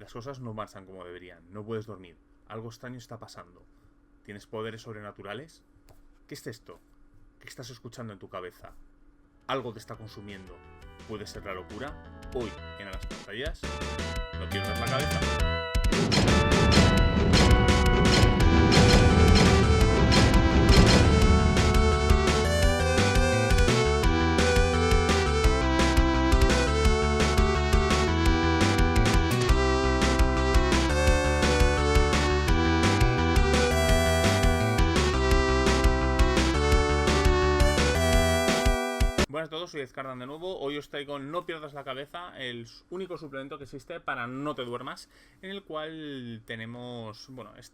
las cosas no marchan como deberían, no puedes dormir, algo extraño está pasando, tienes poderes sobrenaturales. ¿Qué es esto? ¿Qué estás escuchando en tu cabeza? Algo te está consumiendo. ¿Puede ser la locura? Hoy, en A las Pantallas, no pierdas la cabeza. Buenas a todos, soy Ezcardan de nuevo. Hoy os traigo No pierdas la cabeza, el único suplemento que existe para no te duermas, en el cual tenemos, bueno, es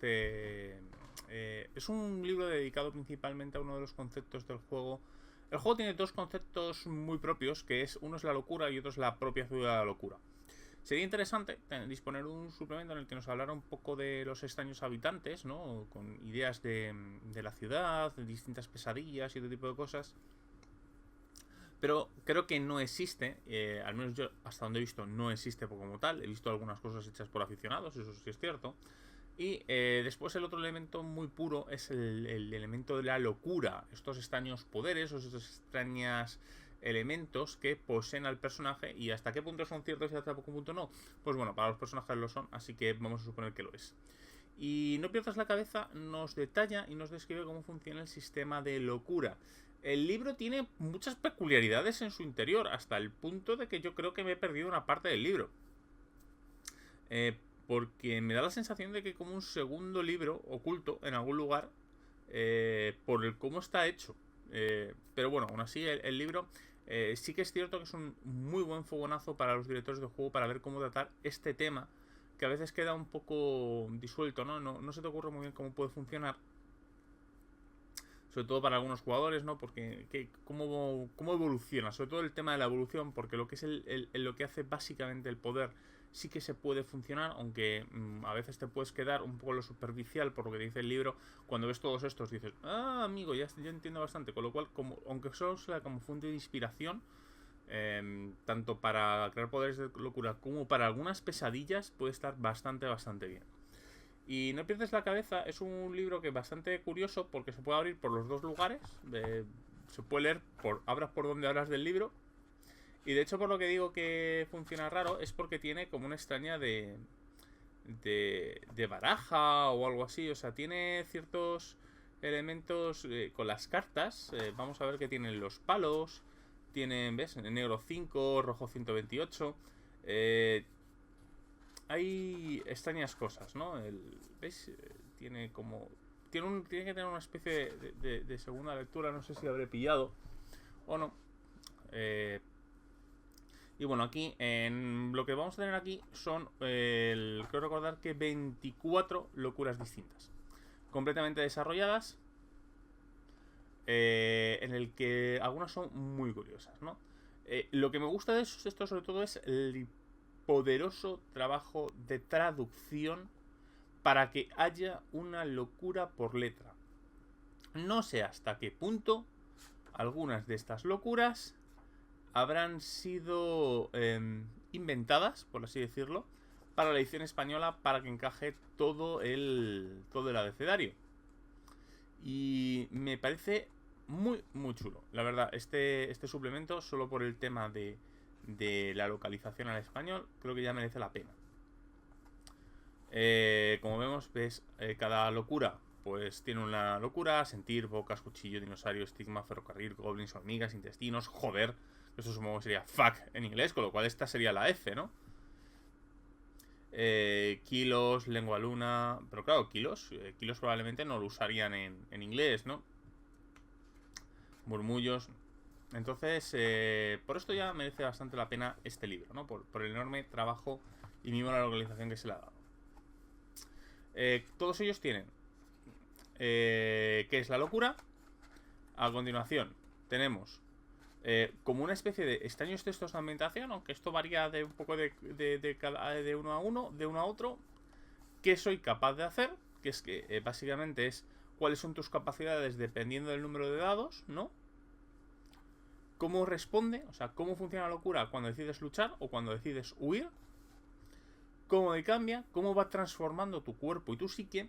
un libro dedicado principalmente a uno de los conceptos del juego. El juego tiene dos conceptos muy propios, que es uno es la locura y otro es la propia ciudad de la locura. Sería interesante disponer un suplemento en el que nos hablara un poco de los extraños habitantes, ¿no? Con ideas de la ciudad, de distintas pesadillas y otro tipo de cosas. Pero creo que no existe, al menos yo hasta donde he visto no existe como tal. He visto algunas cosas hechas por aficionados, eso sí es cierto. Y después el otro elemento muy puro es el elemento de la locura. Estos extraños poderes o estos extraños elementos que poseen al personaje. Y hasta qué punto son ciertos y hasta qué punto no. Pues bueno, para los personajes lo son, así que vamos a suponer que lo es. Y No pierdas la cabeza nos detalla y nos describe cómo funciona el sistema de locura. El libro tiene muchas peculiaridades en su interior, hasta el punto de que yo creo que me he perdido una parte del libro. Porque me da la sensación de que como un segundo libro oculto en algún lugar, por el cómo está hecho. Pero bueno, aún así el libro sí que es cierto que es un muy buen fogonazo para los directores de juego para ver cómo tratar este tema, que a veces queda un poco disuelto, ¿no? No se te ocurre muy bien cómo puede funcionar. Sobre todo para algunos jugadores, ¿no? Porque cómo evoluciona, sobre todo el tema de la evolución, porque lo que es lo que hace básicamente el poder sí que se puede funcionar, aunque a veces te puedes quedar un poco lo superficial por lo que dice el libro. Cuando ves todos estos dices, amigo, ya entiendo bastante, con lo cual, aunque solo sea como fuente de inspiración, tanto para crear poderes de locura como para algunas pesadillas, puede estar bastante bien. Y No pierdes la cabeza es un libro que es bastante curioso porque se puede abrir por los dos lugares. Se puede leer abras por donde hablas del libro. Y de hecho, por lo que digo que funciona raro, es porque tiene como una extraña de baraja o algo así. O sea, tiene ciertos elementos con las cartas. Vamos a ver que tienen los palos. Tienen, ¿ves? En negro 5, rojo 128. Hay extrañas cosas, ¿no? ¿Veis? Tiene como... Tiene que tener una especie de segunda lectura. No sé si habré pillado o no. Y bueno, aquí lo que vamos a tener aquí son creo recordar que 24 locuras distintas, completamente desarrolladas, en el que algunas son muy curiosas, ¿no? Lo que me gusta de esto sobre todo es el poderoso trabajo de traducción para que haya una locura por letra. No sé hasta qué punto algunas de estas locuras habrán sido inventadas, por así decirlo, para la edición española para que encaje todo el abecedario. Y me parece muy chulo, la verdad, este suplemento, solo por el tema de la localización al español, creo que ya merece la pena. Como vemos, ves, cada locura pues tiene una locura: sentir, bocas, cuchillo, dinosaurio, estigma, ferrocarril, goblins, hormigas, intestinos, joder. Eso supongo que sería fuck en inglés, con lo cual esta sería la F, ¿no? Kilos, lengua luna. Pero claro, kilos probablemente no lo usarían en inglés, ¿no? Murmullos. Entonces, por esto ya merece bastante la pena este libro, ¿no? Por el enorme trabajo y mismo la localización que se le ha dado. Todos ellos tienen ¿qué es la locura? A continuación tenemos como una especie de extraños textos de ambientación, aunque esto varía de un poco de uno a uno, de uno a otro. ¿Qué soy capaz de hacer? Que es que básicamente es cuáles son tus capacidades dependiendo del número de dados, ¿no? ¿Cómo responde? O sea, ¿cómo funciona la locura cuando decides luchar o cuando decides huir? cómo cambia, cómo va transformando tu cuerpo y tu psique,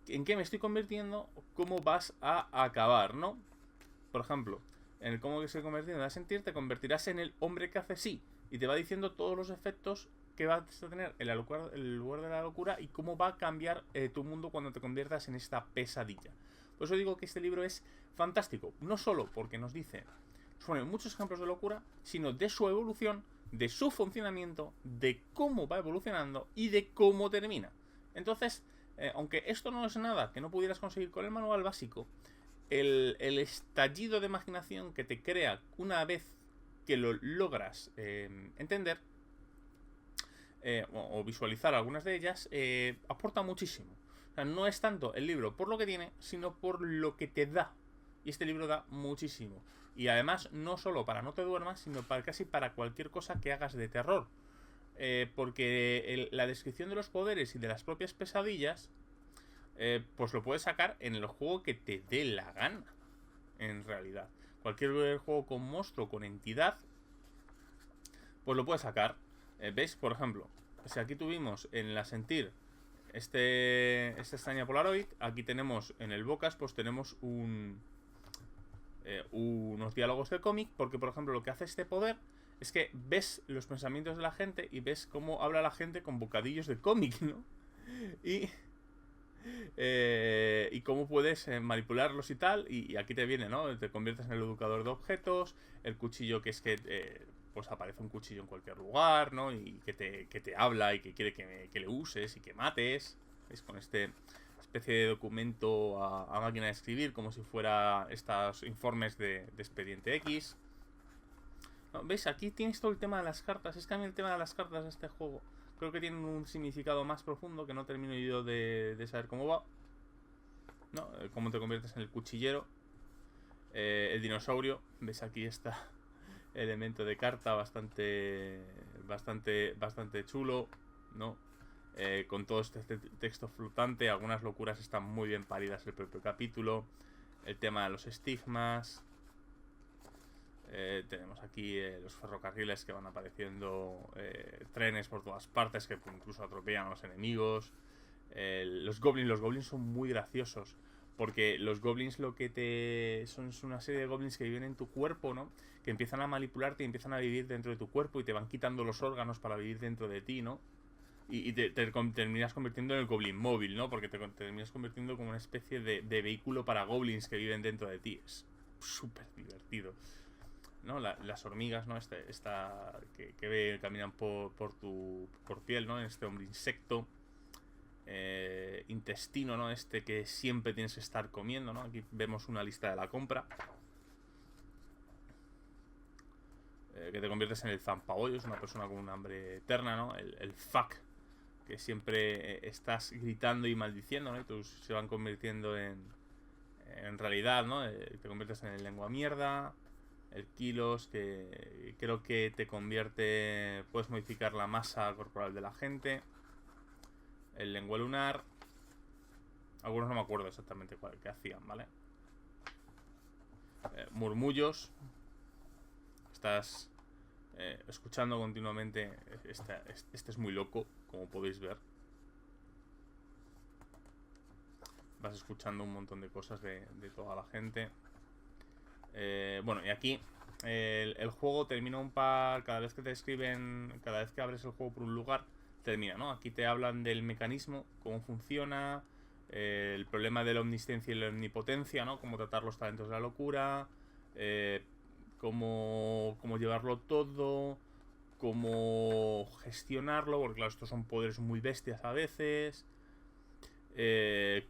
en qué me estoy convirtiendo, cómo vas a acabar, ¿no? Por ejemplo, en el cómo que se convirtiendo a sentir, te convertirás en el hombre que hace sí, y te va diciendo todos los efectos que vas a tener en el lugar de la locura y cómo va a cambiar tu mundo cuando te conviertas en esta pesadilla. Por eso digo que este libro es fantástico, no solo porque nos pone muchos ejemplos de locura, sino de su evolución, de su funcionamiento, de cómo va evolucionando y de cómo termina. Entonces, aunque esto no es nada que no pudieras conseguir con el manual básico, el estallido de imaginación que te crea una vez que lo logras entender o visualizar algunas de ellas, aporta muchísimo. O sea, no es tanto el libro por lo que tiene, sino por lo que te da. Y este libro da muchísimo. Y además, no solo para no te duermas, sino casi para cualquier cosa que hagas de terror. Porque la descripción de los poderes y de las propias pesadillas, pues lo puedes sacar en el juego que te dé la gana. En realidad. Cualquier juego con monstruo, con entidad, pues lo puedes sacar. ¿Veis? Por ejemplo, si aquí tuvimos en la Sentir esta extraña Polaroid, aquí tenemos en el Bocas, pues tenemos unos diálogos de cómic, porque por ejemplo lo que hace este poder es que ves los pensamientos de la gente y ves cómo habla la gente con bocadillos de cómic, ¿no? Y cómo puedes manipularlos y tal, y aquí te viene, ¿no? Te conviertes en el educador de objetos, el cuchillo que es que pues aparece un cuchillo en cualquier lugar, ¿no? Y que te habla y que quiere que le uses y que mates. ¿Veis? Con este especie de documento a máquina de escribir, como si fuera estos informes de Expediente X. ¿No? ¿Veis? Aquí tienes todo el tema de las cartas. Es que a mí el tema de las cartas de este juego creo que tiene un significado más profundo que no termino yo de saber cómo va. ¿No? Cómo te conviertes en el cuchillero. El dinosaurio. ¿Ves? Aquí está elemento de carta bastante chulo, ¿no? Con todo este texto flotante. Algunas locuras están muy bien paridas en el propio capítulo. El tema de los estigmas. Tenemos aquí los ferrocarriles que van apareciendo, trenes por todas partes que incluso atropellan a los enemigos. Los goblins son muy graciosos, porque los goblins lo que son una serie de goblins que viven en tu cuerpo, ¿no? Que empiezan a manipularte y empiezan a vivir dentro de tu cuerpo y te van quitando los órganos para vivir dentro de ti, ¿no? Y te terminas convirtiendo en el goblin móvil, ¿no? Porque te terminas convirtiendo como una especie de vehículo para goblins que viven dentro de ti. Es súper divertido, ¿no? Las hormigas, ¿no? Que caminan por piel, ¿no? Este hombre insecto. Intestino, ¿no? Que siempre tienes que estar comiendo, ¿no? Aquí vemos una lista de la compra. Que te conviertes en el zampabollo, es una persona con un hambre eterna, ¿no? El fuck, que siempre estás gritando y maldiciendo, ¿no? Y todos se van convirtiendo en realidad, ¿no? Te conviertes en el lengua mierda. El kilos, que creo que te convierte... Puedes modificar la masa corporal de la gente. El lengua lunar. Algunos no me acuerdo exactamente qué hacían, ¿vale? Murmullos. Estás escuchando continuamente. Este es muy loco, como podéis ver. Vas escuchando un montón de cosas de toda la gente. Bueno, y aquí el juego termina un par. Cada vez que te escriben, cada vez que abres el juego por un lugar, termina, ¿no? Aquí te hablan del mecanismo, cómo funciona, el problema de la omnisciencia y la omnipotencia, ¿no? Cómo tratar los talentos de la locura, cómo llevarlo todo, cómo gestionarlo, porque claro, estos son poderes muy bestias a veces.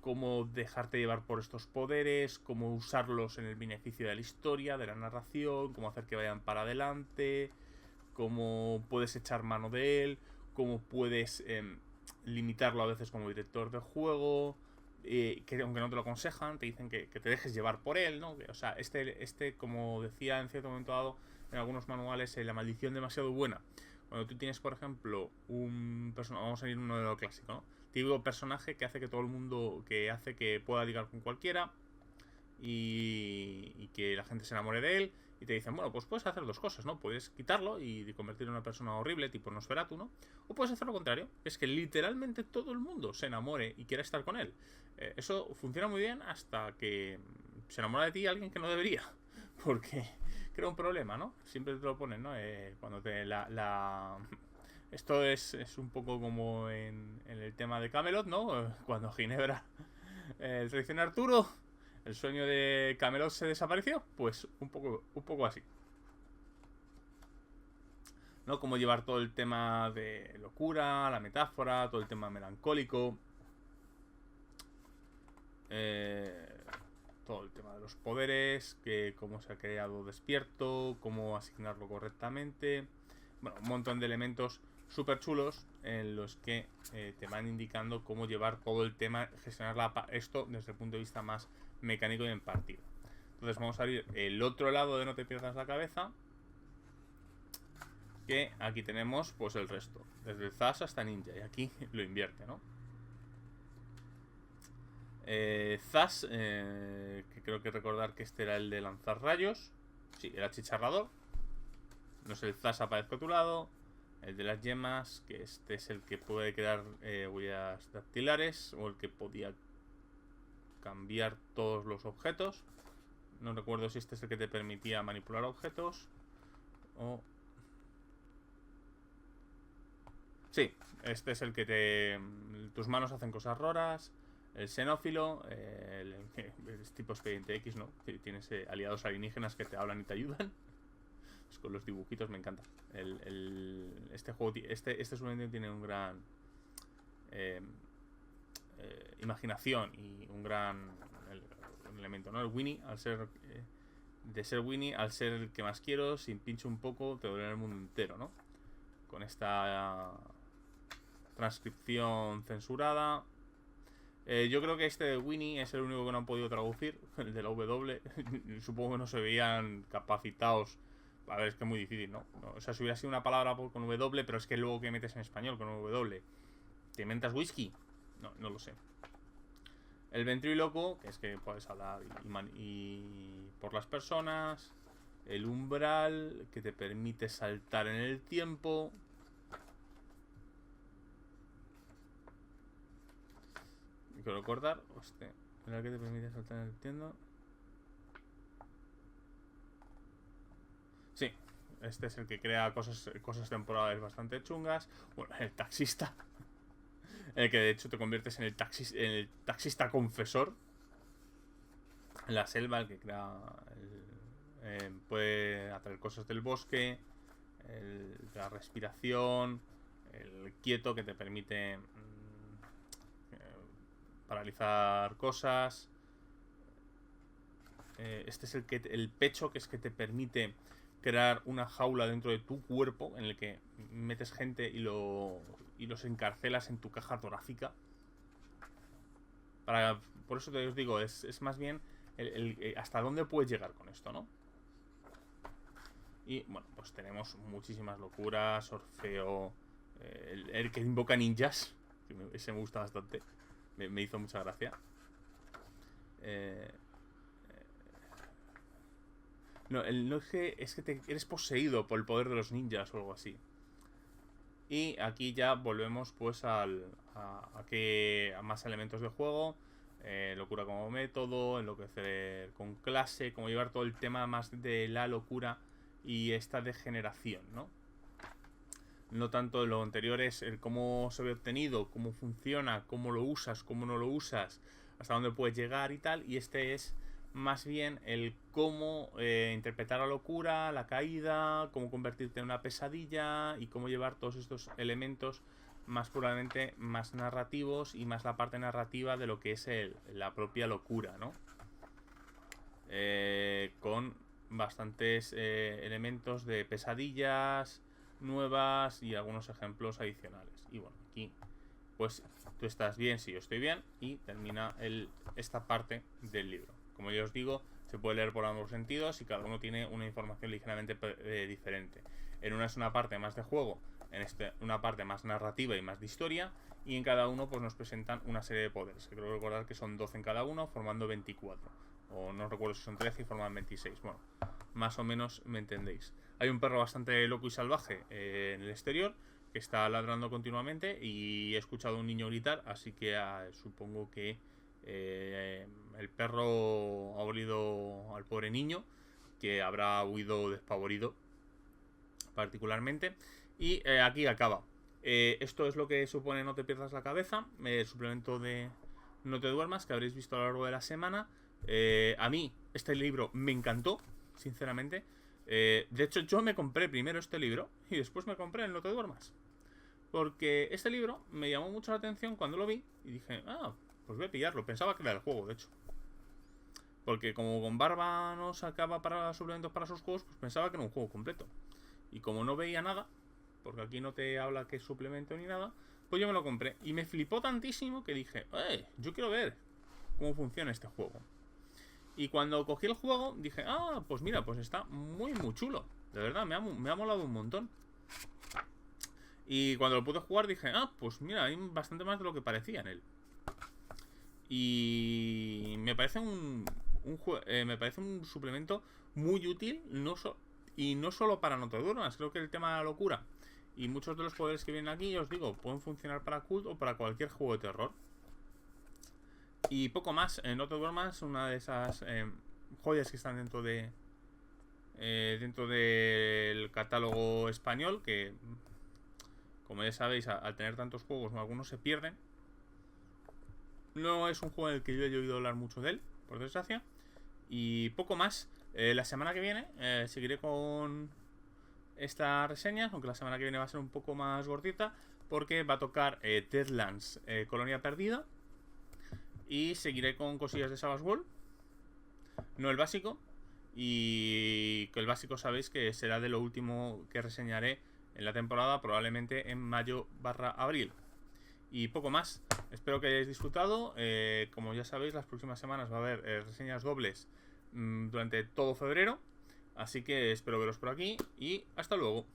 Cómo dejarte llevar por estos poderes, cómo usarlos en el beneficio de la historia, de la narración, cómo hacer que vayan para adelante, cómo puedes echar mano de él, cómo puedes limitarlo a veces como director de juego, que aunque no te lo aconsejan, te dicen que te dejes llevar por él, ¿no? O sea, como decía en cierto momento dado en algunos manuales, la maldición demasiado buena. Cuando tú tienes, por ejemplo, un personaje, vamos a ir uno de lo clásico, ¿no? Típico personaje que hace que todo el mundo, que hace que pueda ligar con cualquiera y que la gente se enamore de él, Y te dicen, bueno, pues puedes hacer dos cosas, ¿no? Puedes quitarlo y convertirlo en una persona horrible, tipo Nosferatu, ¿no? O puedes hacer lo contrario, es que literalmente todo el mundo se enamore y quiera estar con él. Eso funciona muy bien hasta que se enamora de ti alguien que no debería. Porque crea un problema, ¿no? Siempre te lo ponen, ¿no? Cuando te Esto es un poco como en el tema de Camelot, ¿no? Cuando Ginebra traiciona a Arturo, el sueño de Camelot se desapareció. Pues un poco así, ¿no? Como llevar todo el tema de locura, la metáfora, todo el tema melancólico, todo el tema de los poderes, que cómo se ha creado Despierto, cómo asignarlo correctamente. Bueno, un montón de elementos súper chulos en los que te van indicando cómo llevar todo el tema, gestionar esto desde el punto de vista más mecánico y en partida. Entonces vamos a abrir el otro lado de No te pierdas la cabeza, que aquí tenemos pues el resto, desde el Zas hasta Ninja, y aquí lo invierte, ¿no? Zas, que creo que recordar que este era el de lanzar rayos. Sí, era chicharrador. No es el Zas aparezca a tu lado. El de las yemas, que este es el que puede crear huellas dactilares, o el que podía cambiar todos los objetos. No recuerdo si este es el que te permitía manipular objetos o... Sí, este es el que tus manos hacen cosas raras. El xenófilo, es tipo Expediente X, ¿no? Tienes aliados alienígenas que te hablan y te ayudan. Pues con los dibujitos me encanta. Este juego, este suplemento tiene un gran imaginación y un gran elemento, ¿no? El Winnie, al ser de ser Winnie, al ser el que más quiero, si pincho un poco te duele el mundo entero, ¿no? Con esta transcripción censurada. Yo creo que este de Winnie es el único que no han podido traducir. El de la W. Supongo que no se veían capacitados. A ver, es que es muy difícil, ¿no? O sea, si hubiera sido una palabra con W, pero es que luego que metes en español con W, ¿te inventas whisky? No lo sé. El ventríloco, que es que puedes hablar y por las personas. El umbral, que te permite saltar en el tiempo. Quiero recordar, hostia, ¿era el que te permite saltar en el tiempo? Sí, este es el que crea cosas temporales bastante chungas. Bueno, el taxista. El que de hecho te conviertes en el taxista confesor. La selva, el que crea... puede atraer cosas del bosque. La respiración. El quieto, que te permite paralizar cosas. Este es el pecho, que es que te permite crear una jaula dentro de tu cuerpo en el que metes gente y los encarcelas en tu caja torácica. Por eso te os digo, es más bien hasta dónde puedes llegar con esto, ¿no? Y bueno, pues tenemos muchísimas locuras. Orfeo, el que invoca ninjas, ese me gusta bastante, me hizo mucha gracia. No es que eres poseído por el poder de los ninjas o algo así. Y aquí ya volvemos pues a más elementos de juego. Locura como método, enloquecer con clase, como llevar todo el tema más de la locura y esta degeneración, ¿no? No tanto lo anterior es el cómo se ve obtenido, cómo funciona, cómo lo usas, cómo no lo usas, hasta dónde puedes llegar y tal. Y este es más bien el cómo interpretar la locura, la caída, cómo convertirte en una pesadilla y cómo llevar todos estos elementos más probablemente más narrativos y más la parte narrativa de lo que es la propia locura, ¿no? Con bastantes elementos de pesadillas nuevas y algunos ejemplos adicionales. Y bueno, aquí pues tú estás bien si yo estoy bien y termina esta parte del libro. Como ya os digo, se puede leer por ambos sentidos y cada uno tiene una información ligeramente diferente. En una es una parte más de juego, en una parte más narrativa y más de historia, y en cada uno pues nos presentan una serie de poderes, que creo recordar que son 12 en cada uno, formando 24. O no recuerdo si son 13 y forman 26. Bueno, más o menos me entendéis. Hay un perro bastante loco y salvaje en el exterior que está ladrando continuamente y he escuchado a un niño gritar, así que supongo que el perro ha olido al pobre niño, que habrá huido despavorido particularmente. Y aquí acaba. Esto es lo que supone No te pierdas la cabeza, el suplemento de No te duermas que habréis visto a lo largo de la semana. A mí este libro me encantó, sinceramente. De hecho, yo me compré primero este libro y después me compré el No te duermas. Porque este libro me llamó mucho la atención cuando lo vi y dije, pues voy a pillarlo. Pensaba que era el juego, de hecho. Porque como con Barba no sacaba para suplementos para sus juegos, pues pensaba que era un juego completo. Y como no veía nada, porque aquí no te habla que es suplemento ni nada, pues yo me lo compré. Y me flipó tantísimo que dije, yo quiero ver cómo funciona este juego. Y cuando cogí el juego, dije, pues mira, pues está muy chulo. De verdad, me ha molado un montón. Y cuando lo pude jugar dije, pues mira, hay bastante más de lo que parecía en él. Y me parece me parece un suplemento muy útil, y no solo para No te duermas. Creo que el tema de la locura y muchos de los poderes que vienen aquí, os digo, pueden funcionar para Cult o para cualquier juego de terror. Y poco más. No te duermas, una de esas joyas que están dentro del catálogo español, que como ya sabéis, al tener tantos juegos, algunos se pierden. No es un juego en el que yo he oído hablar mucho de él, por desgracia. Y poco más. La semana que viene seguiré con esta reseña, aunque la semana que viene va a ser un poco más gordita, porque va a tocar Deadlands, Colonia Perdida. Y seguiré con cosillas de Savage World, no el básico. Y que el básico sabéis que será de lo último que reseñaré en la temporada, probablemente en mayo/abril. Y poco más. Espero que hayáis disfrutado. Como ya sabéis, las próximas semanas va a haber reseñas dobles durante todo febrero. Así que espero veros por aquí y hasta luego.